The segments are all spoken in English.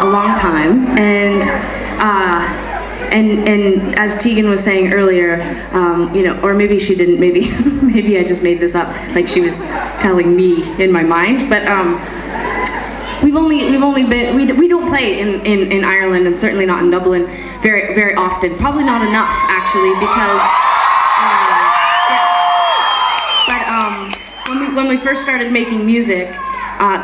a long time, and as Tegan was saying earlier, or maybe she didn't, maybe I just made this up, like she was telling me in my mind, but we don't play in Ireland, and certainly not in Dublin very often. Probably not enough, actually, because when we first started making music,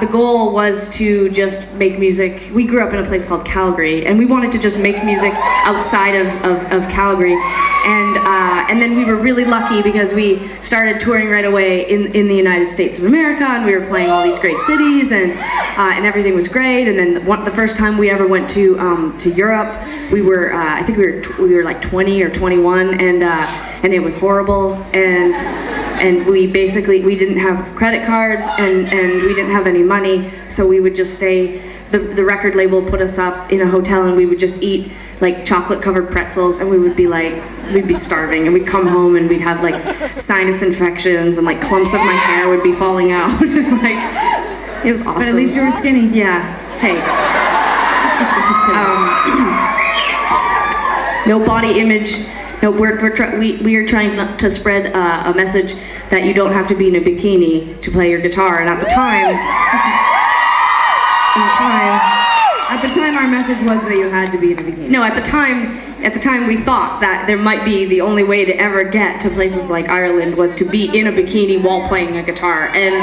the goal was to just make music. We grew up in a place called Calgary, and we wanted to just make music outside of Calgary. And then we were really lucky because we started touring right away in the United States of America, and we were playing all these great cities, and everything was great. And then the first time we ever went to Europe, we were I think we were like 20 or 21, and it was horrible. And we didn't have credit cards, and we didn't have any money, so we would just stay. The record label put us up in a hotel, and we would just eat like chocolate-covered pretzels, and we'd be starving, and we'd come home and we'd have like sinus infections, and like clumps of my hair would be falling out. Like, it was awesome. But at least you were skinny. Yeah. Hey. No body image. No, we are trying to spread a message that you don't have to be in a bikini to play your guitar. And at the time, our message was that you had to be in a bikini. No, at the time we thought that there might be the only way to ever get to places like Ireland was to be in a bikini while playing a guitar, and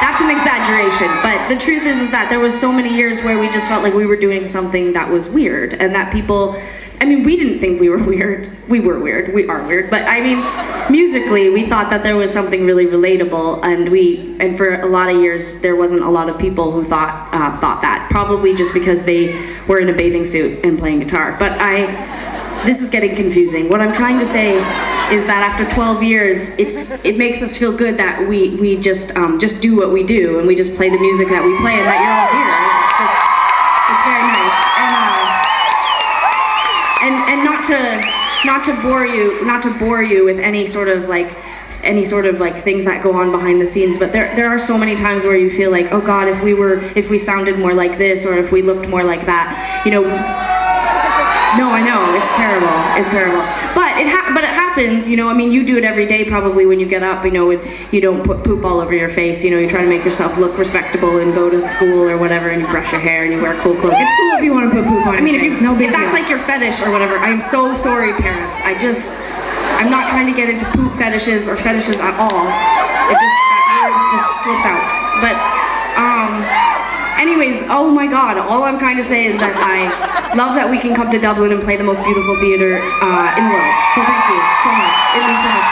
that's an exaggeration. But the truth is that there was so many years where we just felt like we were doing something that was weird, and that people. I mean, we didn't think we were weird. We were weird. We are weird. But I mean, musically, we thought that there was something really relatable, and for a lot of years, there wasn't a lot of people who thought that. Probably just because they were in a bathing suit and playing guitar. But this is getting confusing. What I'm trying to say is that after 12 years, it makes us feel good that we just do what we do, and we just play the music that we play, and that you're all here. It's very nice. And not to bore you with any sort of like things that go on behind the scenes, but there are so many times where you feel like, oh God, if we sounded more like this, or if we looked more like that, No, I know, it's terrible. But it happens, I mean, you do it every day probably when you get up, you don't put poop all over your face, you try to make yourself look respectable and go to school or whatever, and you brush your hair and you wear cool clothes. It's cool if you want to put poop on your face. If that's like your fetish or whatever, I am so sorry, parents. I'm not trying to get into poop fetishes or fetishes at all. That word just slipped out. But, anyways, oh my God, all I'm trying to say is that I love that we can come to Dublin and play the most beautiful theater in the world. So thank you so much. It means so much.